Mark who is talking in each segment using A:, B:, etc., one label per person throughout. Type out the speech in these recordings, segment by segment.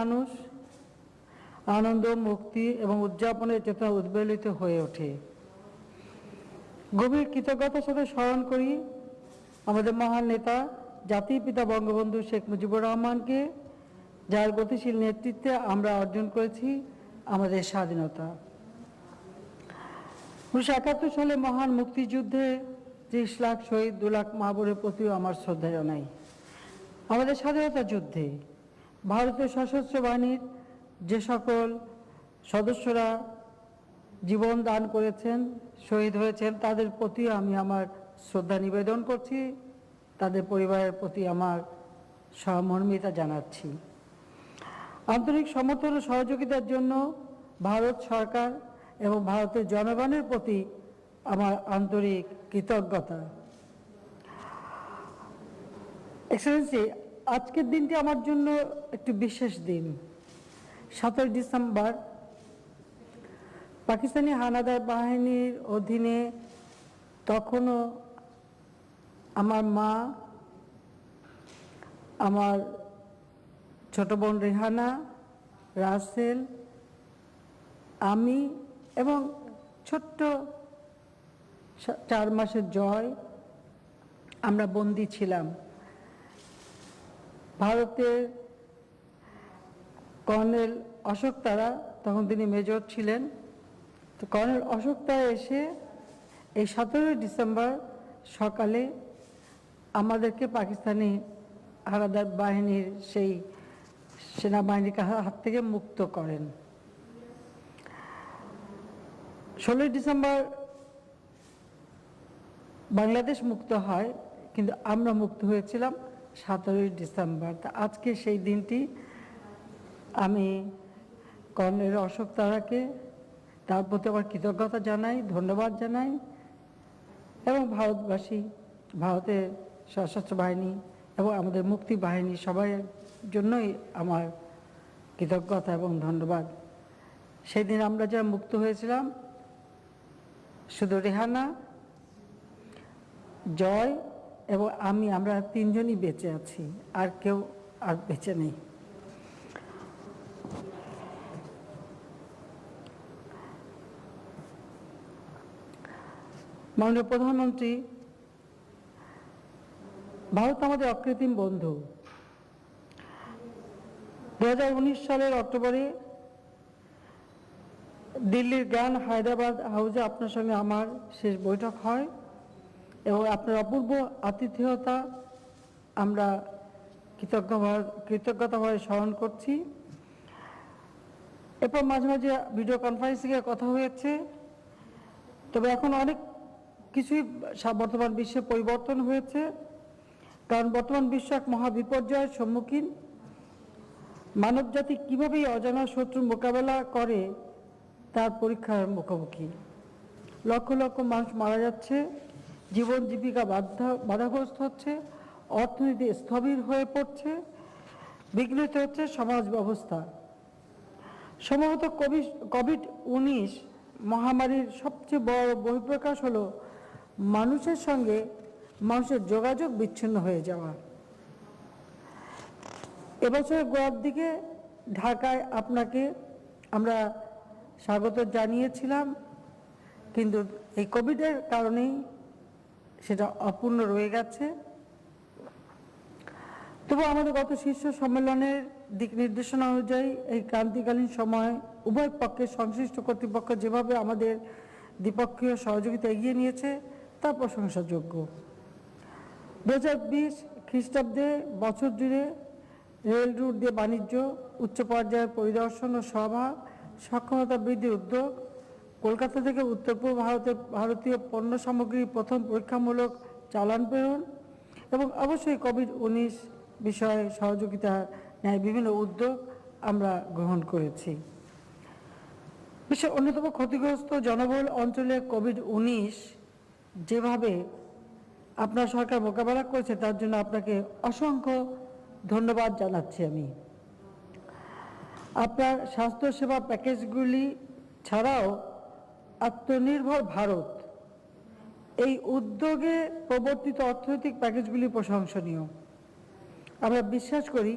A: মানুষ আনন্দ, মুক্তি এবং উদযাপনের চেতনা উদ্বেলিত হয়ে ওঠে। গভীর কৃতজ্ঞতার সাথে স্মরণ করি আমাদের মহান নেতা জাতির পিতা বঙ্গবন্ধু শেখ মুজিবুর রহমানকে, যার গতিশীল নেতৃত্বে আমরা অর্জন করেছি আমাদের স্বাধীনতা। 1971 সালে মহান মুক্তিযুদ্ধে 30 লাখ শহীদ, 2 লাখ মা বোনের প্রতিও আমার শ্রদ্ধা জানাই। আমাদের স্বাধীনতা যুদ্ধে ভারতীয় সশস্ত্র বাহিনীর যে সকল সদস্যরা জীবন দান করেছেন, শহীদ হয়েছেন, তাদের প্রতি আমি আমার শ্রদ্ধা নিবেদন করছি, তাদের পরিবারের প্রতি আমার সহমর্মিতা জানাচ্ছি। আন্তরিক সমর্থন ও সহযোগিতার জন্য ভারত সরকার এবং ভারতের জনগণের প্রতি আমার আন্তরিক কৃতজ্ঞতা। এক্সেলেন্সি, আজকের দিনটি আমার জন্য একটি বিশেষ দিন। 17 ডিসেম্বর পাকিস্তানি হানাদার বাহিনীর অধীনে তখনও আমার মা, আমার ছোট বোন রেহানা, রাসেল, আমি এবং ছোট্ট 4 মাসের জয় আমরা বন্দী ছিলাম। ভারতের কর্নেল অশোক তারা, তখন তিনি মেজর ছিলেন, তো কর্নেল অশোক তারা এসে এই 17 ডিসেম্বর সকালে আমাদেরকে পাকিস্তানি হানাদার বাহিনীর সেই সেনাবাহিনীর হাত থেকে মুক্ত করেন। 16 ডিসেম্বর বাংলাদেশ মুক্ত হয়, কিন্তু আমরা মুক্ত হয়েছিলাম 17 ডিসেম্বর। তা আজকে সেই দিনটি আমি কর্নেল অশোক তারাকে, তার প্রতি আমার কৃতজ্ঞতা জানাই, ধন্যবাদ জানাই এবং ভারতবাসী, ভারতের সশস্ত্র বাহিনী এবং আমাদের মুক্তি বাহিনী সবাই জন্যই আমার কৃতজ্ঞতা এবং ধন্যবাদ। সেদিন আমরা যারা মুক্ত হয়েছিলাম, শুধু রেহানা, জয় এবং আমরা 3 জনই বেঁচে আছি, আর কেউ আর বেঁচে নেই। মাননীয় প্রধানমন্ত্রী, ভারত আমাদের অকৃত্রিম বন্ধু। 2019 সালের অক্টোবরে দিল্লির গ্র্যান্ড হায়দ্রাবাদ হাউসে আপনার সঙ্গে আমার শেষ বৈঠক হয় এবং আপনার অপূর্ব আতিথেয়তা আমরা কৃতজ্ঞতাভাবে স্মরণ করছি। এরপর মাঝে মাঝে ভিডিও কনফারেন্সিংয়ে কথা হয়েছে, তবে এখন অনেক কিছুই বর্তমান বিশ্বে পরিবর্তন হয়েছে, কারণ বর্তমান বিশ্ব এক মহাবিপর্যয়ের সম্মুখীন। মানবজাতি কীভাবে অজানা শত্রুর মোকাবেলা করে তার পরীক্ষার মুখোমুখি। লক্ষ লক্ষ মানুষ মারা যাচ্ছে, জীবন জীবিকা বাধাগ্রস্ত হচ্ছে, অর্থনীতি স্থবির হয়ে পড়ছে, বিঘ্নিত হচ্ছে সমাজ ব্যবস্থা। সম্ভবত কোভিড-19 মহামারীর সবচেয়ে বড় বহিঃপ্রকাশ হলো মানুষের সঙ্গে মানুষের যোগাযোগ বিচ্ছিন্ন হয়ে যাওয়া। এবছরের গোড়ার দিকে ঢাকায় আপনাকে আমরা স্বাগত জানিয়েছিলাম, কিন্তু এই কোভিডের কারণেই সেটা অপূর্ণ রয়ে গেছে। তবু আমাদের গত শীর্ষ সম্মেলনের দিক নির্দেশনা অনুযায়ী এই ক্রান্তিকালীন সময় উভয় পক্ষের সংশ্লিষ্ট কর্তৃপক্ষ যেভাবে আমাদের দ্বিপক্ষীয় সহযোগিতা এগিয়ে নিয়েছে তা প্রশংসাযোগ্য। 2020 খ্রিস্টাব্দে বছর জুড়ে রেল রুট দিয়ে বাণিজ্য, উচ্চ পর্যায়ের পরিদর্শন ও সভা, সক্ষমতা বৃদ্ধির উদ্যোগ, কলকাতা থেকে উত্তর পূর্ব ভারতীয় পণ্য সামগ্রীর প্রথম পরীক্ষামূলক চালান প্রেরণ এবং অবশ্যই কোভিড-19 বিষয়ে সহযোগিতা ন্যায় বিভিন্ন উদ্যোগ আমরা গ্রহণ করেছি। বিশ্বের অন্যতম ক্ষতিগ্রস্ত জনবহুল অঞ্চলে কোভিড-19 যেভাবে আপনার সরকার মোকাবেলা করেছে তার জন্য আপনাকে অসংখ্য ধন্যবাদ জানাচ্ছি। আমি আপনার স্বাস্থ্যসেবা প্যাকেজগুলি ছাড়াও আত্মনির্ভর ভারত এই উদ্যোগে প্রবর্তিত অর্থনৈতিক প্যাকেজগুলি প্রশংসনীয়। আমরা বিশ্বাস করি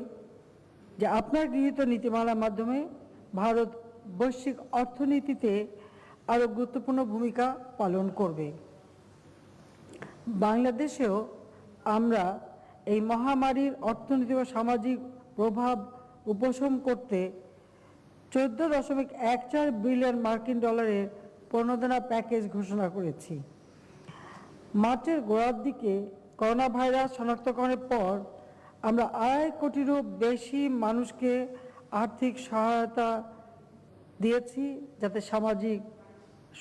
A: যে আপনার গৃহীত নীতিমালার মাধ্যমে ভারত বৈশ্বিক অর্থনীতিতে আরও গুরুত্বপূর্ণ ভূমিকা পালন করবে। বাংলাদেশেও আমরা এই মহামারীর অর্থনৈতিক ও সামাজিক প্রভাব উপশম করতে 14.14 বিলিয়ন মার্কিন ডলারের প্রণোদনা প্যাকেজ ঘোষণা করেছি। মার্চের গোড়ার দিকে করোনা ভাইরাস শনাক্তকরণের পর আমরা 2.5 কোটিরও বেশি মানুষকে আর্থিক সহায়তা দিয়েছি, যাতে সামাজিক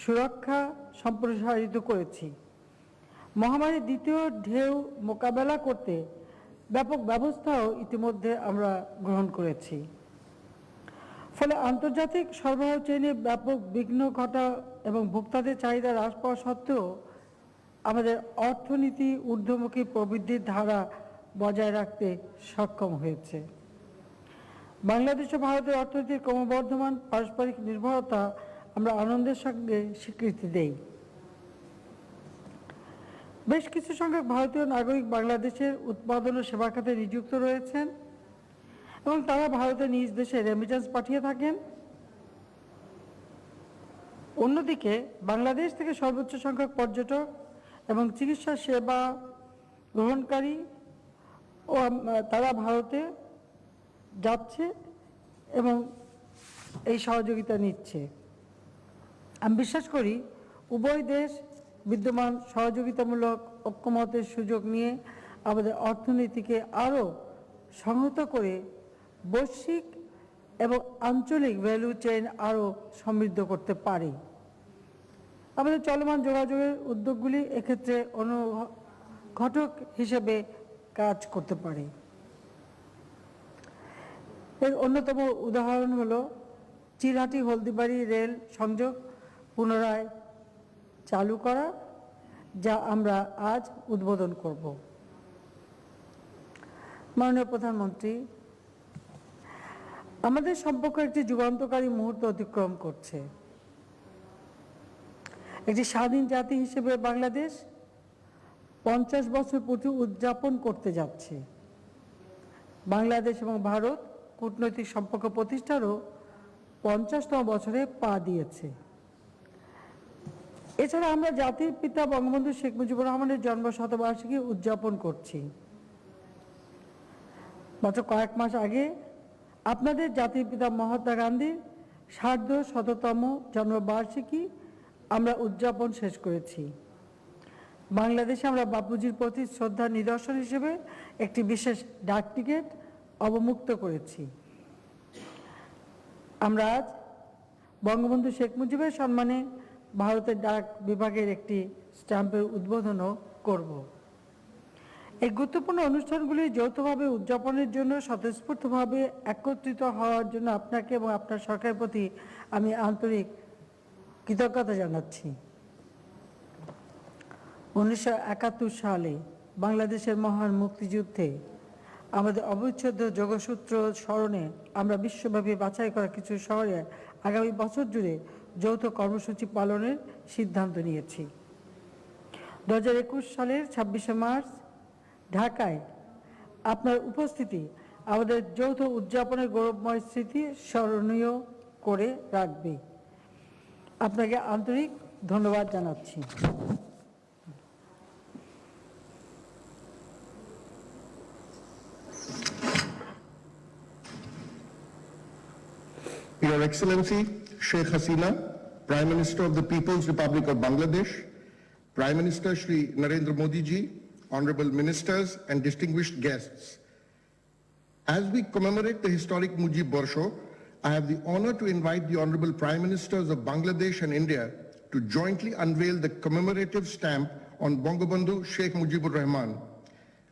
A: সুরক্ষা সম্প্রসারিত করেছি। মহামারীর দ্বিতীয় ঢেউ মোকাবেলা করতে ব্যাপক ব্যবস্থাও ইতিমধ্যে আমরা গ্রহণ করেছি। ফলে আন্তর্জাতিক সরবরাহ চেইনে ব্যাপক বিঘ্ন ঘটা এবং ভোক্তাদের চাহিদা হ্রাস পাওয়া সত্ত্বেও আমাদের অর্থনীতি ঊর্ধ্বমুখী প্রবৃদ্ধির ধারা বজায় রাখতে সক্ষম হয়েছে। বাংলাদেশ ও ভারতের অর্থনীতির ক্রমবর্ধমান পারস্পরিক নির্ভরতা আমরা আনন্দের সঙ্গে স্বীকৃতি দেই। বেশ কিছু সংখ্যক ভারতীয় নাগরিক বাংলাদেশের উৎপাদন ও সেবা খাতে নিযুক্ত রয়েছেন এবং তারা ভারতের নিজ দেশে রেমিটেন্স পাঠিয়ে থাকেন। অন্যদিকে বাংলাদেশ থেকে সর্বোচ্চ সংখ্যক পর্যটক এবং চিকিৎসা সেবা গ্রহণকারী ও তারা ভারতে যাচ্ছে এবং এই সহযোগিতা নিচ্ছে। আমি বিশ্বাস করি উভয় দেশ বিদ্যমান সহযোগিতামূলক ঐক্যমতের সুযোগ নিয়ে আমাদের অর্থনীতিকে আরও সংহত করে বৈশ্বিক এবং আঞ্চলিক ভ্যালু চেইন আরও সমৃদ্ধ করতে পারে। আমাদের চলমান যোগাযোগের উদ্যোগগুলি এক্ষেত্রে অনুঘটক হিসেবে কাজ করতে পারে। এর অন্যতম উদাহরণ হলো চিলহাটি হলদিবাড়ি রেল সংযোগ পুনরায় চালু করা, যা আমরা আজ উদ্বোধন করব। মাননীয় প্রধানমন্ত্রী, আমাদের সম্পর্ক একটি যুগান্তকারী মুহূর্ত অতিক্রম করছে। একটি স্বাধীন জাতি হিসেবে বাংলাদেশ 50 বছর পূর্তি উদযাপন করতে যাচ্ছে। বাংলাদেশ এবং ভারত কূটনৈতিক সম্পর্ক প্রতিষ্ঠারও 50তম বছরে পা দিয়েছে। এছাড়া আমরা জাতির পিতা বঙ্গবন্ধু শেখ মুজিবুর রহমানের জন্ম শতবার্ষিকী উদযাপন করছি। মাত্র কয়েক মাস আগে আপনাদের জাতির পিতা মহাত্মা গান্ধীর 150তম জন্মবার্ষিকী আমরা উদযাপন শেষ করেছি। বাংলাদেশে আমরা বাপুজির প্রতি শ্রদ্ধার নিদর্শন হিসেবে একটি বিশেষ ডাক টিকিট অবমুক্ত করেছি। আমরা আজ বঙ্গবন্ধু শেখ মুজিবের সম্মানে ভারতের ডাক বিভাগের একটি স্ট্যাম্পের উদ্বোধনও করব। এই গুরুত্বপূর্ণ অনুষ্ঠানগুলি যৌথভাবে উদযাপনের জন্য স্বতঃস্ফূর্তভাবে একত্রিত হওয়ার জন্য আপনাকে এবং আপনার সরকারের প্রতি আমি আন্তরিক কৃতজ্ঞতা জানাচ্ছি। 1971 সালে বাংলাদেশের মহান মুক্তিযুদ্ধে আমাদের অবিচ্ছেদ্য যোগসূত্র স্মরণে আমরা বিশ্বব্যাপী বাছাই করা কিছু শহরে আগামী বছর জুড়ে যৌথ কর্মসূচি পালনের সিদ্ধান্ত নিয়েছি। 2021 সালের 26শে মার্চ ঢাকায় আপনার উপস্থিতি আমাদের যৌথ উদযাপনের গৌরবময় স্মৃতি স্মরণীয় করে রাখবে। আপনাকে আন্তরিক ধন্যবাদ জানাচ্ছি।
B: Your Excellency Sheikh Hasina, Prime Minister of the People's Republic of Bangladesh, Prime Minister Shri Narendra Modi ji, honorable ministers and distinguished guests. As we commemorate the historic Mujib Barsho, I have the honor to invite the honorable Prime Ministers of Bangladesh and India to jointly unveil the commemorative stamp on Bangabandhu Sheikh Mujibur Rahman.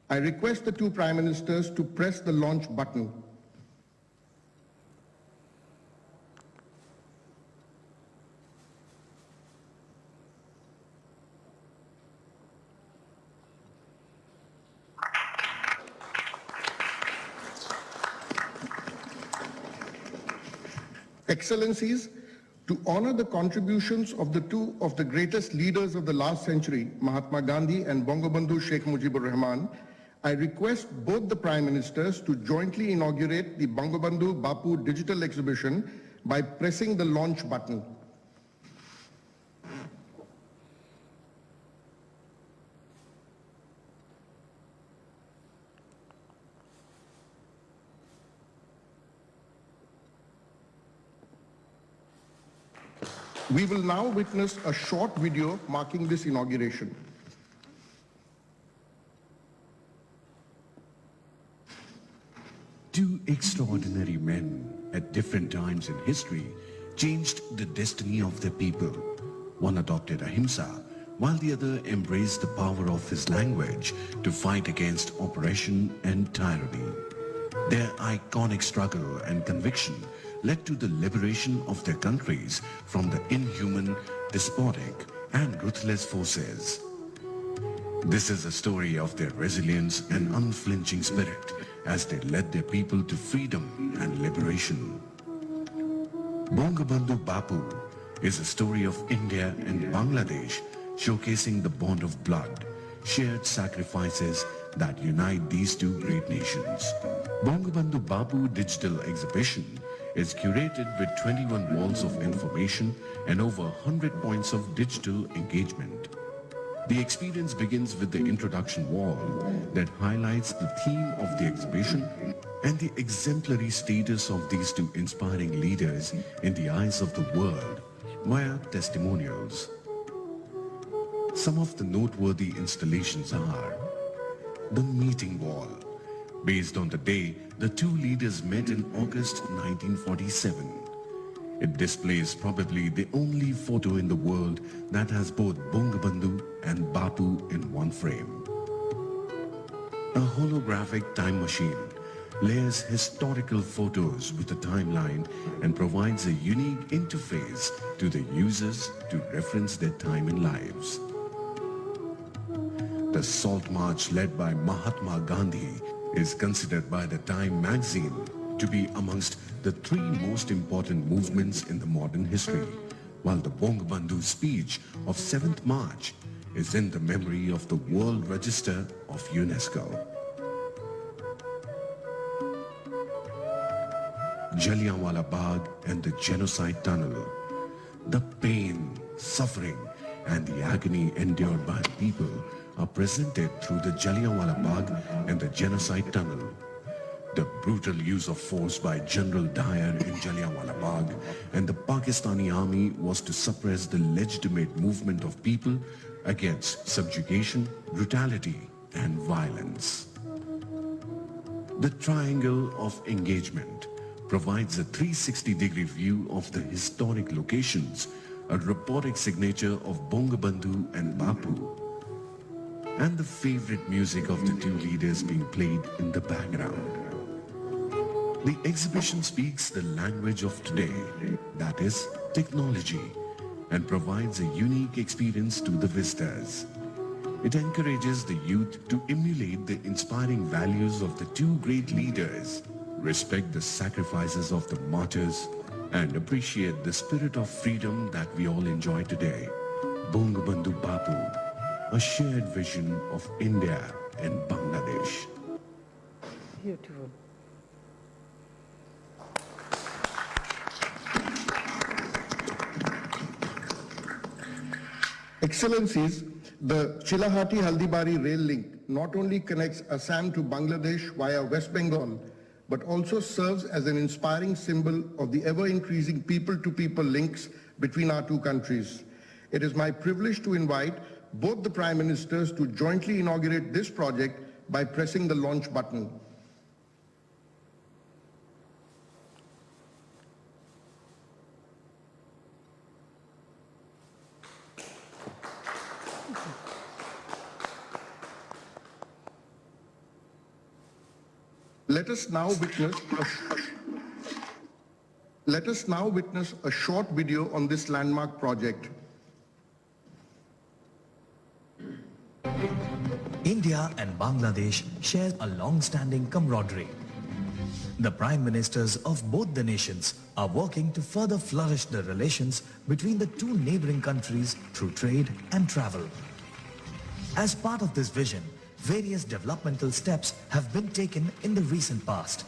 B: I request the two Prime Ministers to press the launch button. Excellencies, to honor the contributions of the two of the greatest leaders of the last century, Mahatma Gandhi and Bangabandhu Sheikh Mujibur Rahman, I request both the Prime Ministers to jointly inaugurate the Bangabandhu Bapu digital exhibition by pressing the launch button. We will now witness a short video marking this inauguration.
C: Two extraordinary men at different times in history changed the destiny of their people. One adopted ahimsa, while the other embraced the power of his language to fight against oppression and tyranny. Their iconic struggle and conviction led to the liberation of their countries from the inhuman, despotic, and ruthless forces. This is a story of their resilience and unflinching spirit as they led their people to freedom and liberation. Bangabandhu Bapu is a story of India and Bangladesh, showcasing the bond of blood, shared sacrifices that unite these two great nations. Bangabandhu Bapu Digital Exhibition is curated with 21 walls of information and over 100 points of digital engagement. The experience begins with the introduction wall that highlights the theme of the exhibition and the exemplary status of these two inspiring leaders in the eyes of the world via testimonials. Some of the noteworthy installations are the meeting wall. Based on the day the two leaders met in August 1947. It displays probably the only photo in the world that has both Bangabandhu and Bapu in one frame. A holographic time machine layers historical photos with a timeline and provides a unique interface to the users to reference their time and lives. The Salt March led by Mahatma Gandhi is considered by the Time magazine to be amongst the three most important movements in the modern history, while the Bangabandhu speech of 7th March is in the memory of the World Register of UNESCO. Jallianwala Bagh and the Genocide Tunnel. The pain, suffering, and the agony endured by the people are presented through the Jallianwala Bagh and the Genocide Tunnel. The brutal use of force by General Dyer in Jallianwala Bagh and the Pakistani army was to suppress the legitimate movement of people against subjugation, brutality, and violence. The Triangle of Engagement provides a 360-degree view of the historic locations, a robotic signature of Bangabandhu and Bapu, and the favorite music of the two leaders being played in the background. The exhibition speaks the language of today, that is, technology, and provides a unique experience to the visitors. It encourages the youth to emulate the inspiring values of the two great leaders, respect the sacrifices of the martyrs, and appreciate the spirit of freedom that we all enjoy today. Bangabandhu Bapu, a shared vision of India and Bangladesh.
A: Beautiful.
B: Excellencies, the Chilahati-Haldibari rail link not only connects Assam to Bangladesh via West Bengal, but also serves as an inspiring symbol of the ever-increasing people-to-people links between our two countries. It is my privilege to invite both the Prime Ministers to jointly inaugurate this project by pressing the launch button. Let us now witness a short video on this landmark project.
D: India and Bangladesh share a long-standing camaraderie. The Prime Ministers of both the nations are working to further flourish the relations between the two neighboring countries through trade and travel. As part of this vision, various developmental steps have been taken in the recent past,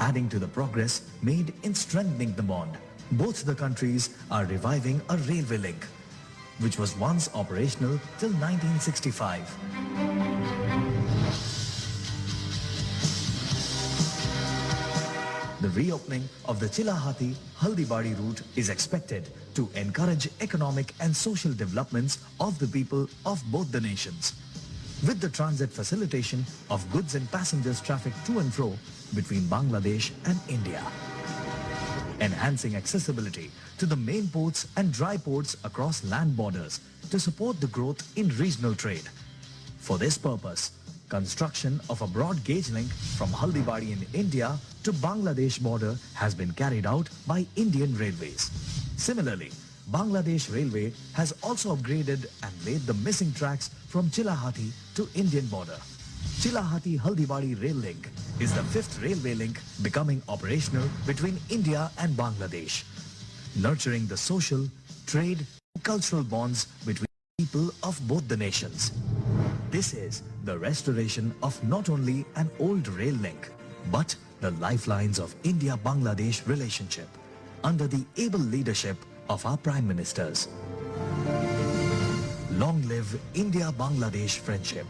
D: adding to the progress made in strengthening the bond. Both the countries are reviving a railway link, which was once operational till 1965. The reopening of the Chilahati-Haldibadi route is expected to encourage economic and social developments of the people of both the nations, with the transit facilitation of goods and passengers traffic to and fro between Bangladesh and India, enhancing accessibility to the main ports and dry ports across land borders to support the growth in regional trade. For this purpose, construction of a broad gauge link from Haldibadi in India to Bangladesh border has been carried out by Indian Railways. Similarly, Bangladesh Railway has also upgraded and laid the missing tracks from Chilahati to Indian border. Chilahati-Haldibadi rail link is the fifth railway link becoming operational between India and Bangladesh, nurturing the social, trade, and cultural bonds between people of both the nations. This is the restoration of not only an old rail link, but the lifelines of India-Bangladesh relationship under the able leadership of our Prime Ministers. Long live India-Bangladesh friendship.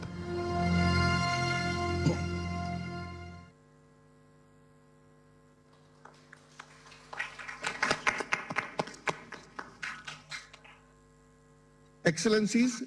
B: Excellencies,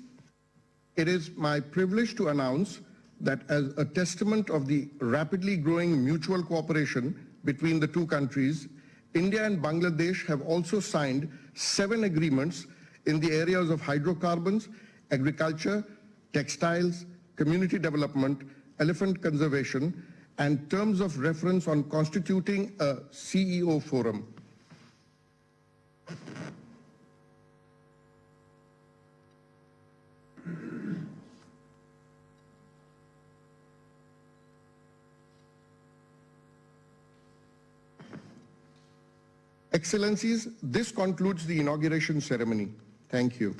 B: it is my privilege to announce that as a testament of the rapidly growing mutual cooperation between the two countries, India and Bangladesh have also signed 7 agreements in the areas of hydrocarbons, agriculture, textiles, community development, elephant conservation, and terms of reference on constituting a CEO forum. Excellencies, this concludes the inauguration ceremony. Thank you.